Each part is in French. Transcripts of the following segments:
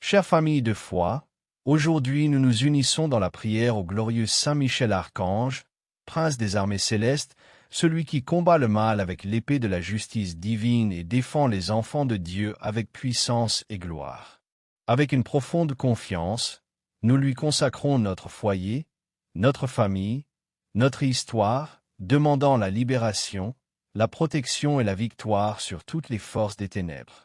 Chère famille de foi, aujourd'hui nous nous unissons dans la prière au glorieux Saint Michel Archange, prince des armées célestes, celui qui combat le mal avec l'épée de la justice divine et défend les enfants de Dieu avec puissance et gloire. Avec une profonde confiance, nous lui consacrons notre foyer, notre famille, notre histoire, demandant la libération, la protection et la victoire sur toutes les forces des ténèbres.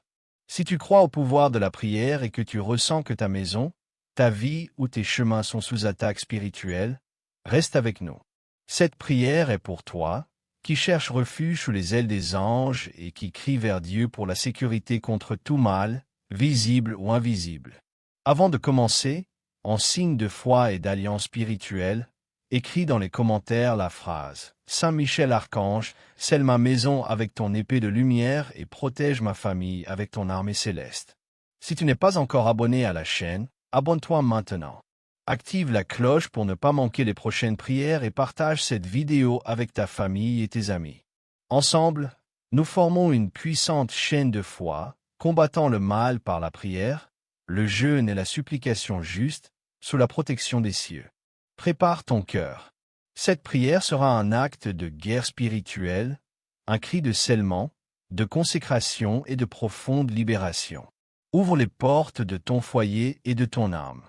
Si tu crois au pouvoir de la prière et que tu ressens que ta maison, ta vie ou tes chemins sont sous attaque spirituelle, reste avec nous. Cette prière est pour toi, qui cherche refuge sous les ailes des anges et qui crie vers Dieu pour la sécurité contre tout mal, visible ou invisible. Avant de commencer, en signe de foi et d'alliance spirituelle, écris dans les commentaires la phrase « Saint Michel Archange, scelle ma maison avec ton épée de lumière et protège ma famille avec ton armée céleste ». Si tu n'es pas encore abonné à la chaîne, abonne-toi maintenant. Active la cloche pour ne pas manquer les prochaines prières et partage cette vidéo avec ta famille et tes amis. Ensemble, nous formons une puissante chaîne de foi, combattant le mal par la prière, le jeûne et la supplication juste, sous la protection des cieux. Prépare ton cœur. Cette prière sera un acte de guerre spirituelle, un cri de scellement, de consécration et de profonde libération. Ouvre les portes de ton foyer et de ton âme.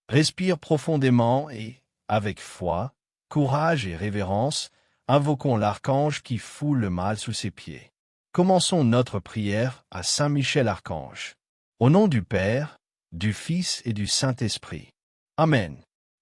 Respire profondément et, avec foi, courage et révérence, invoquons l'archange qui foule le mal sous ses pieds. Commençons notre prière à Saint Michel Archange. Au nom du Père, du Fils et du Saint-Esprit. Amen.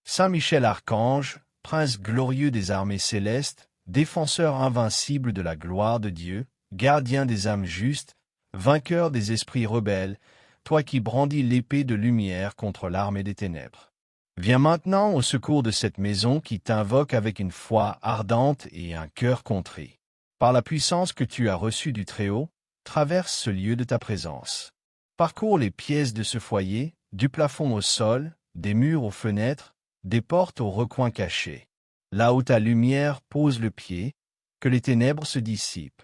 Saint Michel Archange, prince glorieux des armées célestes, défenseur invincible de la gloire de Dieu, gardien des âmes justes, vainqueur des esprits rebelles, toi qui brandis l'épée de lumière contre l'armée des ténèbres. Viens maintenant au secours de cette maison qui t'invoque avec une foi ardente et un cœur contrit. Par la puissance que tu as reçue du Très-Haut, traverse ce lieu de ta présence. Parcours les pièces de ce foyer, du plafond au sol, des murs aux fenêtres, des portes aux recoins cachés. Là où ta lumière pose le pied, que les ténèbres se dissipent.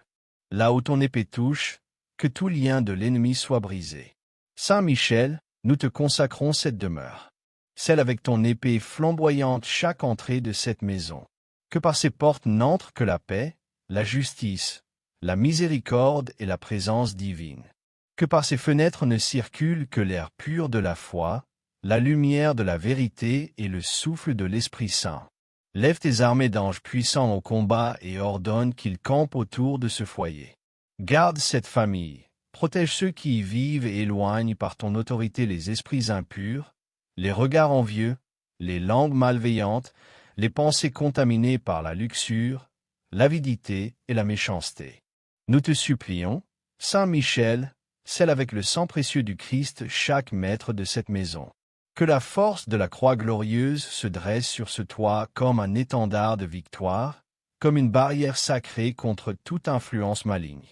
Là où ton épée touche, que tout lien de l'ennemi soit brisé. Saint Michel, nous te consacrons cette demeure. Scelle avec ton épée flamboyante chaque entrée de cette maison. Que par ces portes n'entre que la paix, la justice, la miséricorde et la présence divine. Que par ces fenêtres ne circule que l'air pur de la foi, la lumière de la vérité et le souffle de l'Esprit Saint. Lève tes armées d'anges puissants au combat et ordonne qu'ils campent autour de ce foyer. Garde cette famille. Protège ceux qui y vivent et éloigne par ton autorité les esprits impurs, les regards envieux, les langues malveillantes, les pensées contaminées par la luxure, l'avidité et la méchanceté. Nous te supplions, Saint Michel, scelle avec le sang précieux du Christ chaque maître de cette maison. Que la force de la croix glorieuse se dresse sur ce toit comme un étendard de victoire, comme une barrière sacrée contre toute influence maligne.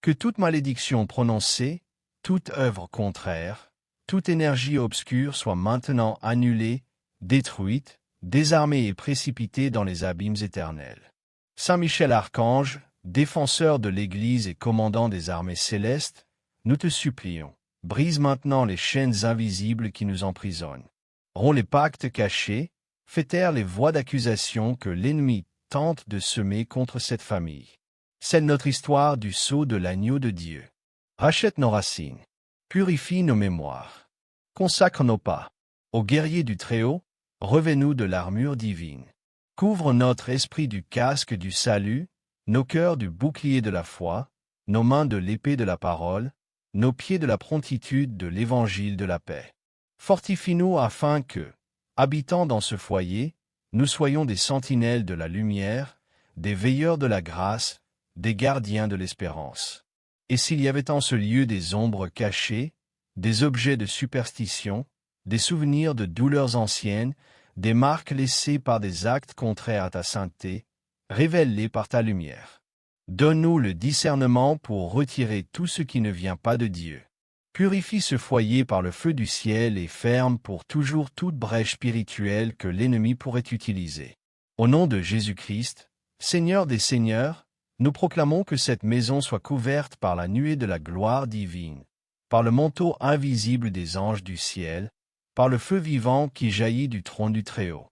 Que toute malédiction prononcée, toute œuvre contraire, toute énergie obscure soit maintenant annulée, détruite, désarmée et précipitée dans les abîmes éternels. Saint Michel Archange, défenseur de l'Église et commandant des armées célestes, nous te supplions, brise maintenant les chaînes invisibles qui nous emprisonnent. Romps les pactes cachés, fais taire les voix d'accusation que l'ennemi tente de semer contre cette famille. Scelle notre histoire du sceau de l'agneau de Dieu. Rachète nos racines. Purifie nos mémoires. Consacre nos pas. Ô guerriers du Très-Haut, revêt-nous de l'armure divine. Couvre notre esprit du casque du salut, nos cœurs du bouclier de la foi, nos mains de l'épée de la parole, nos pieds de la promptitude de l'évangile de la paix. Fortifie-nous afin que, habitant dans ce foyer, nous soyons des sentinelles de la lumière, des veilleurs de la grâce, des gardiens de l'espérance. Et s'il y avait en ce lieu des ombres cachées, des objets de superstition, des souvenirs de douleurs anciennes, des marques laissées par des actes contraires à ta sainteté, révèle-les par ta lumière. Donne-nous le discernement pour retirer tout ce qui ne vient pas de Dieu. Purifie ce foyer par le feu du ciel et ferme pour toujours toute brèche spirituelle que l'ennemi pourrait utiliser. Au nom de Jésus-Christ, Seigneur des Seigneurs, nous proclamons que cette maison soit couverte par la nuée de la gloire divine, par le manteau invisible des anges du ciel, par le feu vivant qui jaillit du trône du Très-Haut.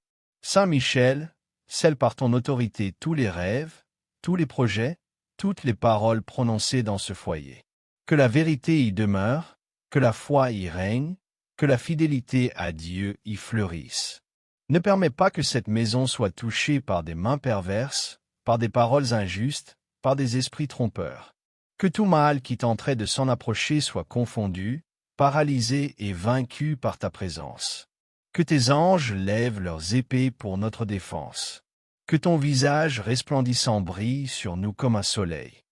Saint Michel, scelle par ton autorité tous les rêves, tous les projets, toutes les paroles prononcées dans ce foyer. Que la vérité y demeure, que la foi y règne, que la fidélité à Dieu y fleurisse. Ne permets pas que cette maison soit touchée par des mains perverses, par des paroles injustes, par des esprits trompeurs. Que tout mal qui tenterait de s'en approcher soit confondu, paralysé et vaincu par ta présence. Que tes anges lèvent leurs épées pour notre défense. Que ton visage resplendissant brille sur nous comme un soleil.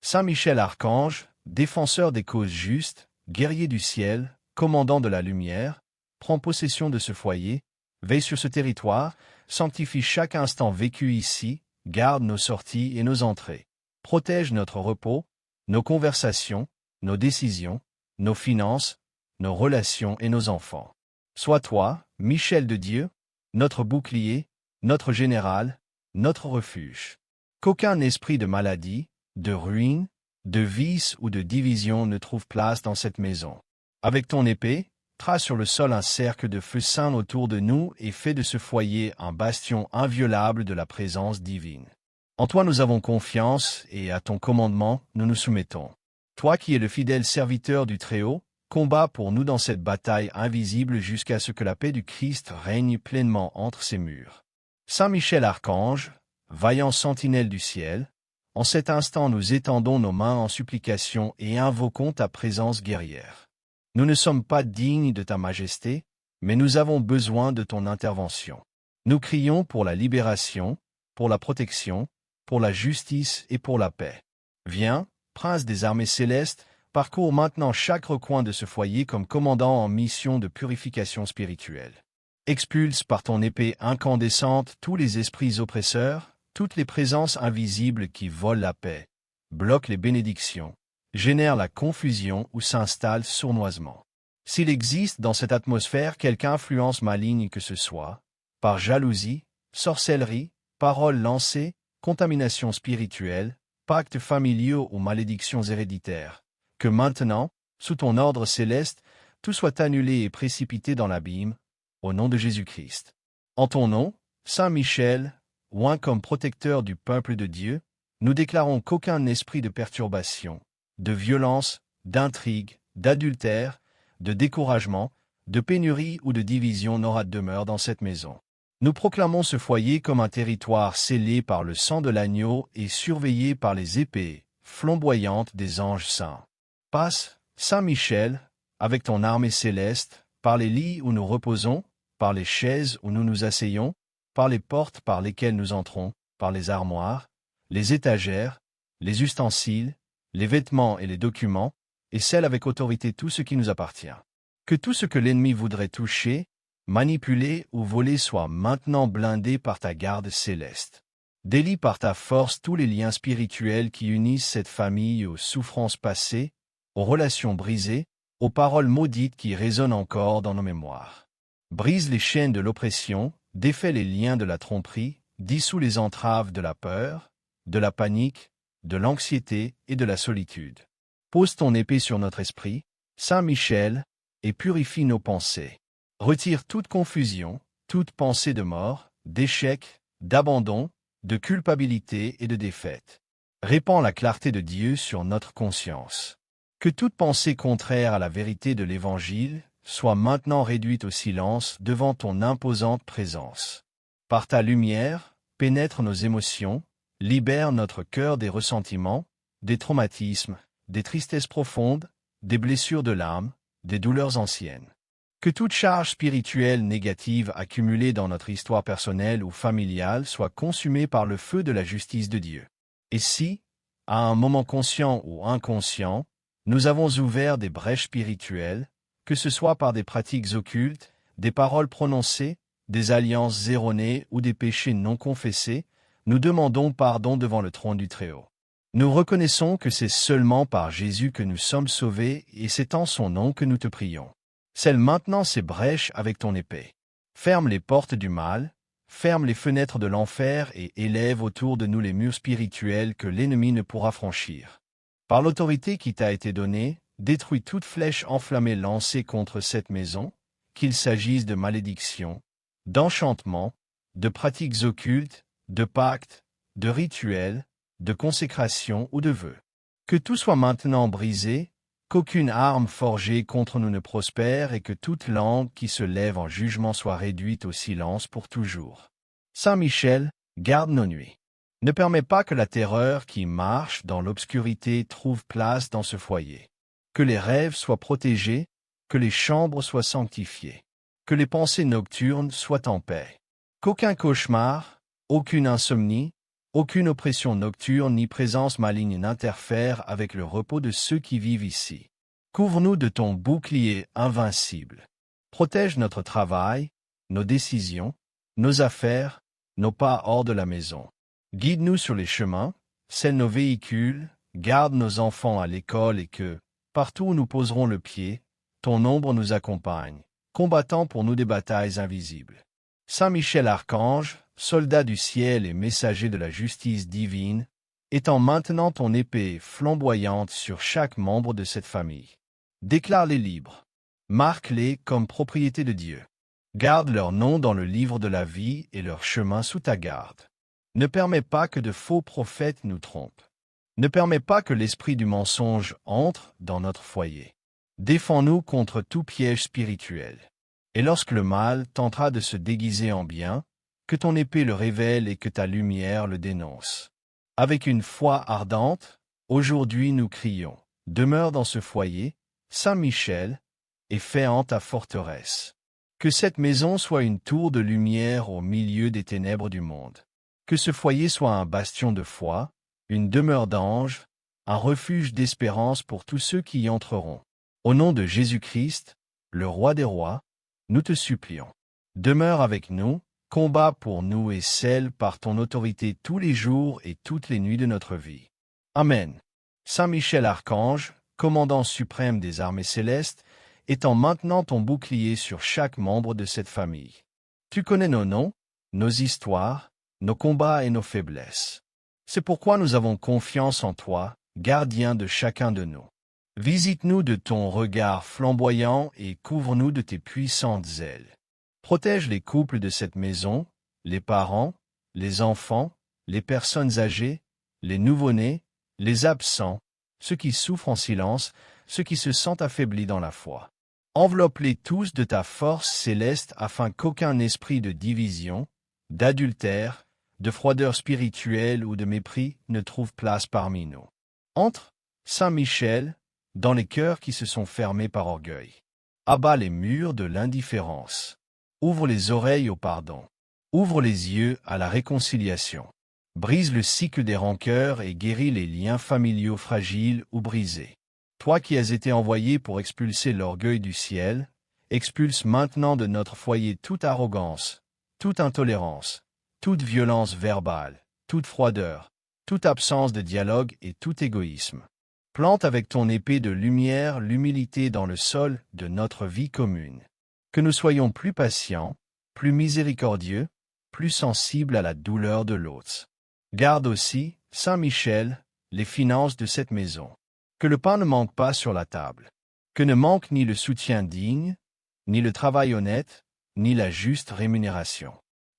Saint Michel Archange, défenseur des causes justes, guerrier du ciel, commandant de la lumière, prends possession de ce foyer, veille sur ce territoire, sanctifie chaque instant vécu ici, garde nos sorties et nos entrées. Protège notre repos, nos conversations, nos décisions, nos finances, nos relations et nos enfants. Sois toi, Michel de Dieu, notre bouclier, notre général, notre refuge. Qu'aucun esprit de maladie, de ruine, de vice ou de division ne trouve place dans cette maison. Avec ton épée, trace sur le sol un cercle de feu saint autour de nous et fais de ce foyer un bastion inviolable de la présence divine. En toi nous avons confiance et à ton commandement nous nous soumettons. Toi qui es le fidèle serviteur du Très-Haut, combats pour nous dans cette bataille invisible jusqu'à ce que la paix du Christ règne pleinement entre ses murs. Saint Michel Archange, vaillant sentinelle du ciel, en cet instant nous étendons nos mains en supplication et invoquons ta présence guerrière. Nous ne sommes pas dignes de ta majesté, mais nous avons besoin de ton intervention. Nous crions pour la libération, pour la protection, pour la justice et pour la paix. Viens, prince des armées célestes, parcours maintenant chaque recoin de ce foyer comme commandant en mission de purification spirituelle. Expulse par ton épée incandescente tous les esprits oppresseurs, toutes les présences invisibles qui volent la paix, bloquent les bénédictions, génèrent la confusion ou s'installent sournoisement. S'il existe dans cette atmosphère quelque influence maligne que ce soit, par jalousie, sorcellerie, paroles lancées, contamination spirituelle, pactes familiaux ou malédictions héréditaires, que maintenant, sous ton ordre céleste, tout soit annulé et précipité dans l'abîme, au nom de Jésus-Christ. En ton nom, Saint Michel, oint comme protecteur du peuple de Dieu, nous déclarons qu'aucun esprit de perturbation, de violence, d'intrigue, d'adultère, de découragement, de pénurie ou de division n'aura demeure dans cette maison. Nous proclamons ce foyer comme un territoire scellé par le sang de l'agneau et surveillé par les épées flamboyantes des anges saints. Passe, Saint Michel, avec ton armée céleste, par les lits où nous reposons, par les chaises où nous nous asseyons, par les portes par lesquelles nous entrons, par les armoires, les étagères, les ustensiles, les vêtements et les documents, et scelle avec autorité tout ce qui nous appartient. Que tout ce que l'ennemi voudrait toucher, manipuler ou voler soit maintenant blindé par ta garde céleste. Délie par ta force tous les liens spirituels qui unissent cette famille aux souffrances passées, aux relations brisées, aux paroles maudites qui résonnent encore dans nos mémoires. Brise les chaînes de l'oppression, défais les liens de la tromperie, dissout les entraves de la peur, de la panique, de l'anxiété et de la solitude. Pose ton épée sur notre esprit, Saint Michel, et purifie nos pensées. Retire toute confusion, toute pensée de mort, d'échec, d'abandon, de culpabilité et de défaite. Répands la clarté de Dieu sur notre conscience. Que toute pensée contraire à la vérité de l'Évangile soit maintenant réduite au silence devant ton imposante présence. Par ta lumière, pénètre nos émotions, libère notre cœur des ressentiments, des traumatismes, des tristesses profondes, des blessures de l'âme, des douleurs anciennes. Que toute charge spirituelle négative accumulée dans notre histoire personnelle ou familiale soit consumée par le feu de la justice de Dieu. Et si, à un moment conscient ou inconscient, nous avons ouvert des brèches spirituelles, que ce soit par des pratiques occultes, des paroles prononcées, des alliances erronées ou des péchés non confessés, nous demandons pardon devant le trône du Très-Haut. Nous reconnaissons que c'est seulement par Jésus que nous sommes sauvés et c'est en son nom que nous te prions. Scelle maintenant ces brèches avec ton épée. Ferme les portes du mal, ferme les fenêtres de l'enfer et élève autour de nous les murs spirituels que l'ennemi ne pourra franchir. Par l'autorité qui t'a été donnée, détruis toute flèche enflammée lancée contre cette maison, qu'il s'agisse de malédiction, d'enchantement, de pratiques occultes, de pactes, de rituels, de consécration ou de vœux. Que tout soit maintenant brisé, qu'aucune arme forgée contre nous ne prospère et que toute langue qui se lève en jugement soit réduite au silence pour toujours. Saint Michel, garde nos nuits. Ne permets pas que la terreur qui marche dans l'obscurité trouve place dans ce foyer. Que les rêves soient protégés, que les chambres soient sanctifiées, que les pensées nocturnes soient en paix. Qu'aucun cauchemar, aucune insomnie, aucune oppression nocturne ni présence maligne n'interfère avec le repos de ceux qui vivent ici. Couvre-nous de ton bouclier invincible. Protège notre travail, nos décisions, nos affaires, nos pas hors de la maison. Guide-nous sur les chemins, scelle nos véhicules, garde nos enfants à l'école et que, partout où nous poserons le pied, ton ombre nous accompagne, combattant pour nous des batailles invisibles. Saint Michel Archange, soldat du ciel et messager de la justice divine, étends maintenant ton épée flamboyante sur chaque membre de cette famille. Déclare-les libres. Marque-les comme propriété de Dieu. Garde leur nom dans le livre de la vie et leur chemin sous ta garde. Ne permets pas que de faux prophètes nous trompent. Ne permets pas que l'esprit du mensonge entre dans notre foyer. Défends-nous contre tout piège spirituel. Et lorsque le mal tentera de se déguiser en bien, que ton épée le révèle et que ta lumière le dénonce. Avec une foi ardente, aujourd'hui nous crions, demeure dans ce foyer, Saint Michel, et fais en ta forteresse. Que cette maison soit une tour de lumière au milieu des ténèbres du monde. Que ce foyer soit un bastion de foi, une demeure d'ange, un refuge d'espérance pour tous ceux qui y entreront. Au nom de Jésus-Christ, le Roi des rois, nous te supplions. Demeure avec nous, combat pour nous et scelle par ton autorité tous les jours et toutes les nuits de notre vie. Amen. Saint Michel Archange, commandant suprême des armées célestes, étends maintenant ton bouclier sur chaque membre de cette famille. Tu connais nos noms, nos histoires, nos combats et nos faiblesses. C'est pourquoi nous avons confiance en toi, gardien de chacun de nous. Visite-nous de ton regard flamboyant et couvre-nous de tes puissantes ailes. Protège les couples de cette maison, les parents, les enfants, les personnes âgées, les nouveau-nés, les absents, ceux qui souffrent en silence, ceux qui se sentent affaiblis dans la foi. Enveloppe-les tous de ta force céleste afin qu'aucun esprit de division, d'adultère, de froideur spirituelle ou de mépris ne trouve place parmi nous. Entre, Saint Michel, dans les cœurs qui se sont fermés par orgueil. Abat les murs de l'indifférence. Ouvre les oreilles au pardon. Ouvre les yeux à la réconciliation. Brise le cycle des rancœurs et guéris les liens familiaux fragiles ou brisés. Toi qui as été envoyé pour expulser l'orgueil du ciel, expulse maintenant de notre foyer toute arrogance, toute intolérance, toute violence verbale, toute froideur, toute absence de dialogue et tout égoïsme. Plante avec ton épée de lumière l'humilité dans le sol de notre vie commune. Que nous soyons plus patients, plus miséricordieux, plus sensibles à la douleur de l'autre. Garde aussi, Saint Michel, les finances de cette maison. Que le pain ne manque pas sur la table. Que ne manque ni le soutien digne, ni le travail honnête, ni la juste rémunération.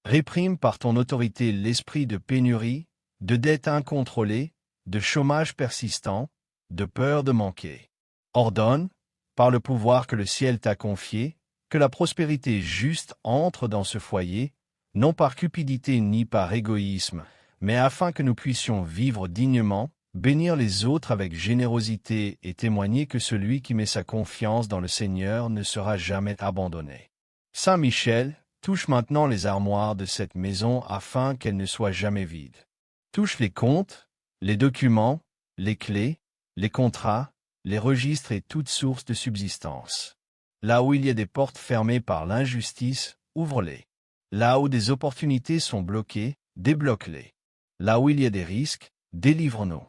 Réprime par ton autorité l'esprit de pénurie, de dette incontrôlée, de chômage persistant, de peur de manquer. Ordonne, par le pouvoir que le ciel t'a confié, que la prospérité juste entre dans ce foyer, non par cupidité ni par égoïsme, mais afin que nous puissions vivre dignement, bénir les autres avec générosité et témoigner que celui qui met sa confiance dans le Seigneur ne sera jamais abandonné. Saint Michel, touche maintenant les armoires de cette maison afin qu'elles ne soient jamais vides. Touche les comptes, les documents, les clés, les contrats, les registres et toute source de subsistance. Là où il y a des portes fermées par l'injustice, ouvre-les. Là où des opportunités sont bloquées, débloque-les. Là où il y a des risques, délivre-nous.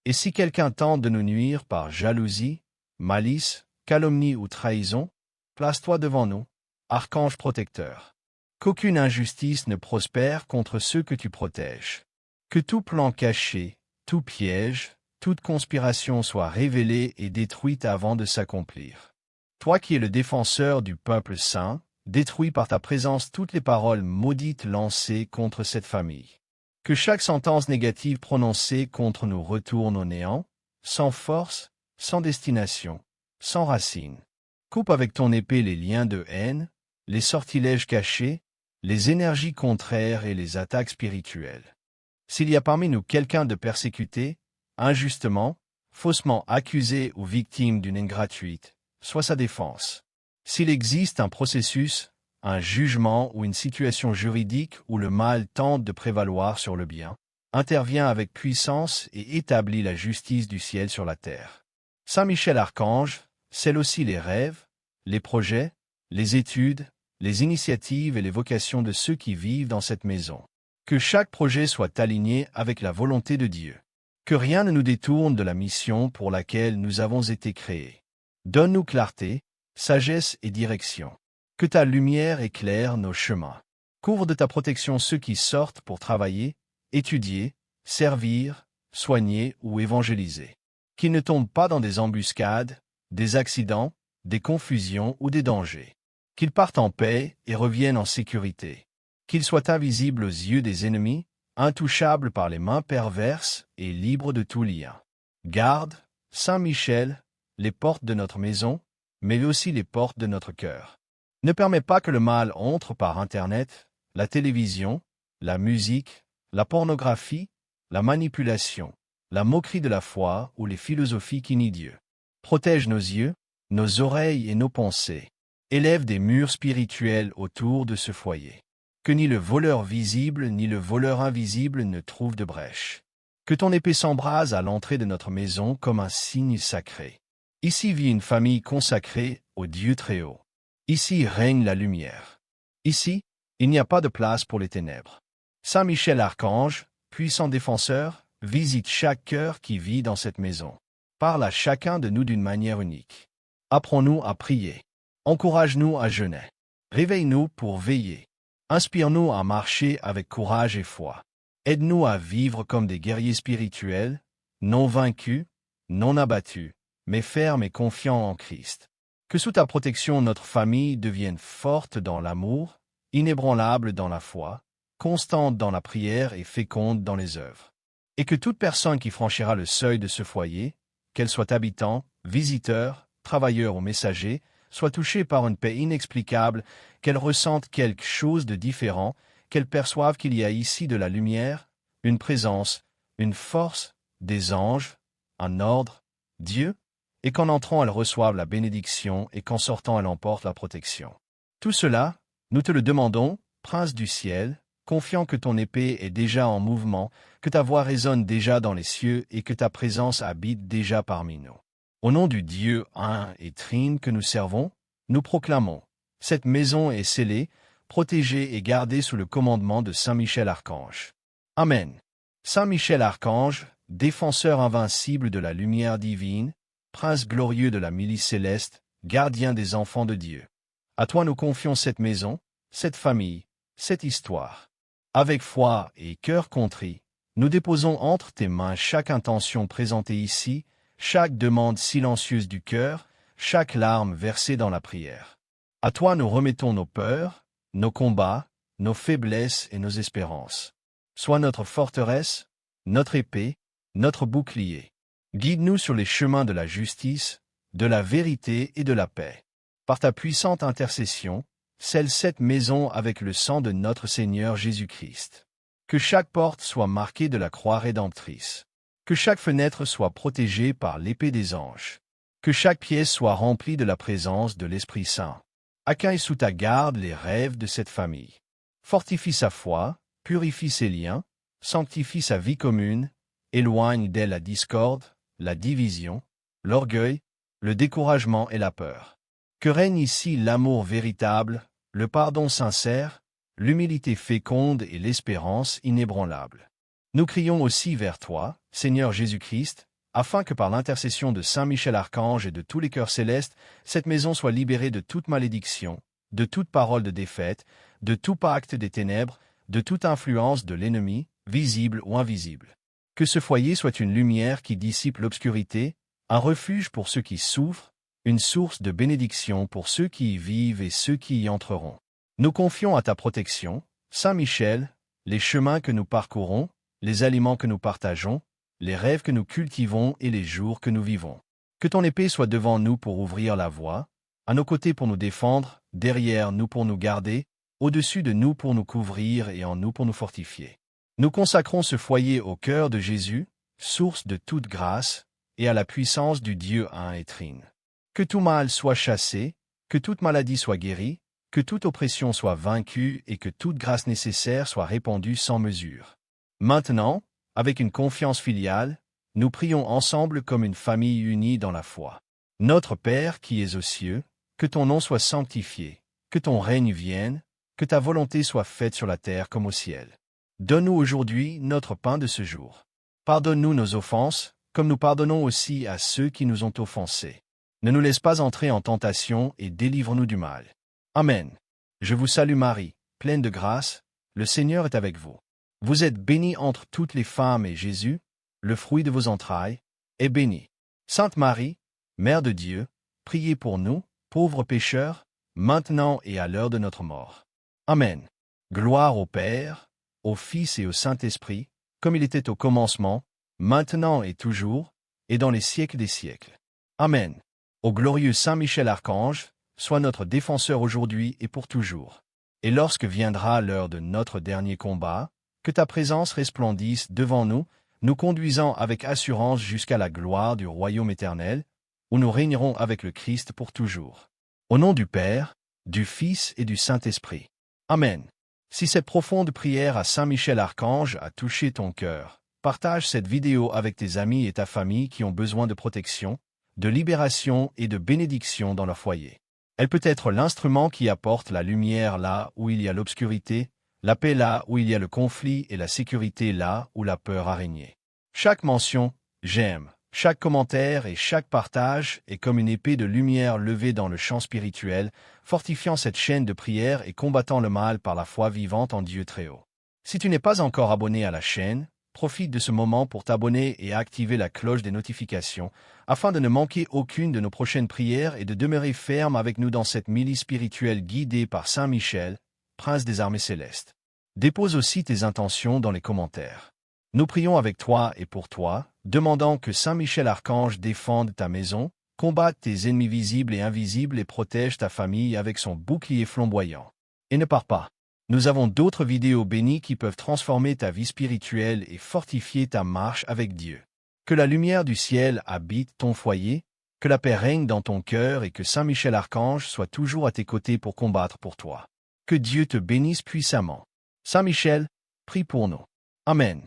Et si quelqu'un tente de nous nuire par jalousie, malice, calomnie ou trahison, place-toi devant nous, archange protecteur. Qu'aucune injustice ne prospère contre ceux que tu protèges. Que tout plan caché, tout piège, toute conspiration soit révélée et détruite avant de s'accomplir. Toi qui es le défenseur du peuple saint, détruis par ta présence toutes les paroles maudites lancées contre cette famille. Que chaque sentence négative prononcée contre nous retourne au néant, sans force, sans destination, sans racine. Coupe avec ton épée les liens de haine, les sortilèges cachés, les énergies contraires et les attaques spirituelles. S'il y a parmi nous quelqu'un de persécuté, injustement, faussement accusé ou victime d'une haine gratuite, sois sa défense. S'il existe un processus, un jugement ou une situation juridique où le mal tente de prévaloir sur le bien, intervient avec puissance et établit la justice du ciel sur la terre. Saint Michel Archange scelle aussi les rêves, les projets, les études, les initiatives et les vocations de ceux qui vivent dans cette maison. Que chaque projet soit aligné avec la volonté de Dieu. Que rien ne nous détourne de la mission pour laquelle nous avons été créés. Donne-nous clarté, sagesse et direction. Que ta lumière éclaire nos chemins. Couvre de ta protection ceux qui sortent pour travailler, étudier, servir, soigner ou évangéliser. Qu'ils ne tombent pas dans des embuscades, des accidents, des confusions ou des dangers. Qu'ils partent en paix et reviennent en sécurité. Qu'ils soient invisibles aux yeux des ennemis, intouchables par les mains perverses et libres de tout lien. Garde, Saint Michel, les portes de notre maison, mais aussi les portes de notre cœur. Ne permets pas que le mal entre par Internet, la télévision, la musique, la pornographie, la manipulation, la moquerie de la foi ou les philosophies qui nient Dieu. Protège nos yeux, nos oreilles et nos pensées. Élève des murs spirituels autour de ce foyer. Que ni le voleur visible ni le voleur invisible ne trouve de brèche. Que ton épée s'embrase à l'entrée de notre maison comme un signe sacré. Ici vit une famille consacrée au Dieu très haut. Ici règne la lumière. Ici, il n'y a pas de place pour les ténèbres. Saint Michel Archange, puissant défenseur, visite chaque cœur qui vit dans cette maison. Parle à chacun de nous d'une manière unique. Apprends-nous à prier. Encourage-nous à jeûner. Réveille-nous pour veiller. Inspire-nous à marcher avec courage et foi. Aide-nous à vivre comme des guerriers spirituels, non vaincus, non abattus, mais fermes et confiants en Christ. Que sous ta protection notre famille devienne forte dans l'amour, inébranlable dans la foi, constante dans la prière et féconde dans les œuvres. Et que toute personne qui franchira le seuil de ce foyer, qu'elle soit habitant, visiteur, travailleur ou messager, soit touchée par une paix inexplicable, qu'elle ressente quelque chose de différent, qu'elle perçoive qu'il y a ici de la lumière, une présence, une force, des anges, un ordre, Dieu, et qu'en entrant elle reçoive la bénédiction et qu'en sortant elle emporte la protection. Tout cela, nous te le demandons, Prince du ciel, confiant que ton épée est déjà en mouvement, que ta voix résonne déjà dans les cieux et que ta présence habite déjà parmi nous. Au nom du Dieu un et trine que nous servons, nous proclamons, cette maison est scellée, protégée et gardée sous le commandement de Saint Michel Archange. Amen. Saint Michel Archange, défenseur invincible de la lumière divine, Prince glorieux de la milice céleste, gardien des enfants de Dieu. À toi nous confions cette maison, cette famille, cette histoire. Avec foi et cœur contrit, nous déposons entre tes mains chaque intention présentée ici, chaque demande silencieuse du cœur, chaque larme versée dans la prière. À toi nous remettons nos peurs, nos combats, nos faiblesses et nos espérances. Sois notre forteresse, notre épée, notre bouclier. Guide-nous sur les chemins de la justice, de la vérité et de la paix. Par ta puissante intercession, scelle cette maison avec le sang de notre Seigneur Jésus-Christ. Que chaque porte soit marquée de la croix rédemptrice. Que chaque fenêtre soit protégée par l'épée des anges. Que chaque pièce soit remplie de la présence de l'Esprit Saint. Accueille sous ta garde les rêves de cette famille. Fortifie sa foi, purifie ses liens, sanctifie sa vie commune, éloigne d'elle la discorde, la division, l'orgueil, le découragement et la peur. Que règne ici l'amour véritable, le pardon sincère, l'humilité féconde et l'espérance inébranlable. Nous crions aussi vers toi, Seigneur Jésus-Christ, afin que par l'intercession de Saint Michel Archange et de tous les cœurs célestes, cette maison soit libérée de toute malédiction, de toute parole de défaite, de tout pacte des ténèbres, de toute influence de l'ennemi, visible ou invisible. Que ce foyer soit une lumière qui dissipe l'obscurité, un refuge pour ceux qui souffrent, une source de bénédiction pour ceux qui y vivent et ceux qui y entreront. Nous confions à ta protection, Saint Michel, les chemins que nous parcourons, les aliments que nous partageons, les rêves que nous cultivons et les jours que nous vivons. Que ton épée soit devant nous pour ouvrir la voie, à nos côtés pour nous défendre, derrière nous pour nous garder, au-dessus de nous pour nous couvrir et en nous pour nous fortifier. Nous consacrons ce foyer au cœur de Jésus, source de toute grâce, et à la puissance du Dieu un et trine. Que tout mal soit chassé, que toute maladie soit guérie, que toute oppression soit vaincue et que toute grâce nécessaire soit répandue sans mesure. Maintenant, avec une confiance filiale, nous prions ensemble comme une famille unie dans la foi. Notre Père qui es aux cieux, que ton nom soit sanctifié, que ton règne vienne, que ta volonté soit faite sur la terre comme au ciel. Donne-nous aujourd'hui notre pain de ce jour. Pardonne-nous nos offenses, comme nous pardonnons aussi à ceux qui nous ont offensés. Ne nous laisse pas entrer en tentation et délivre-nous du mal. Amen. Je vous salue Marie, pleine de grâce, le Seigneur est avec vous. Vous êtes bénie entre toutes les femmes et Jésus, le fruit de vos entrailles, est béni. Sainte Marie, Mère de Dieu, priez pour nous, pauvres pécheurs, maintenant et à l'heure de notre mort. Amen. Gloire au Père, au Fils et au Saint-Esprit, comme il était au commencement, maintenant et toujours, et dans les siècles des siècles. Amen. Au glorieux Saint Michel Archange, sois notre défenseur aujourd'hui et pour toujours. Et lorsque viendra l'heure de notre dernier combat, que ta présence resplendisse devant nous, nous conduisant avec assurance jusqu'à la gloire du royaume éternel, où nous régnerons avec le Christ pour toujours. Au nom du Père, du Fils et du Saint-Esprit. Amen. Si cette profonde prière à Saint Michel Archange a touché ton cœur, partage cette vidéo avec tes amis et ta famille qui ont besoin de protection, de libération et de bénédiction dans leur foyer. Elle peut être l'instrument qui apporte la lumière là où il y a l'obscurité, la paix là où il y a le conflit et la sécurité là où la peur a régné. Chaque mention, j'aime, chaque commentaire et chaque partage est comme une épée de lumière levée dans le champ spirituel, fortifiant cette chaîne de prière et combattant le mal par la foi vivante en Dieu très haut. Si tu n'es pas encore abonné à la chaîne, profite de ce moment pour t'abonner et activer la cloche des notifications, afin de ne manquer aucune de nos prochaines prières et de demeurer ferme avec nous dans cette milice spirituelle guidée par Saint Michel, Prince des armées célestes. Dépose aussi tes intentions dans les commentaires. Nous prions avec toi et pour toi, demandant que Saint Michel Archange défende ta maison, combatte tes ennemis visibles et invisibles et protège ta famille avec son bouclier flamboyant. Et ne pars pas. Nous avons d'autres vidéos bénies qui peuvent transformer ta vie spirituelle et fortifier ta marche avec Dieu. Que la lumière du ciel habite ton foyer, que la paix règne dans ton cœur et que Saint Michel Archange soit toujours à tes côtés pour combattre pour toi. Que Dieu te bénisse puissamment. Saint Michel, prie pour nous. Amen.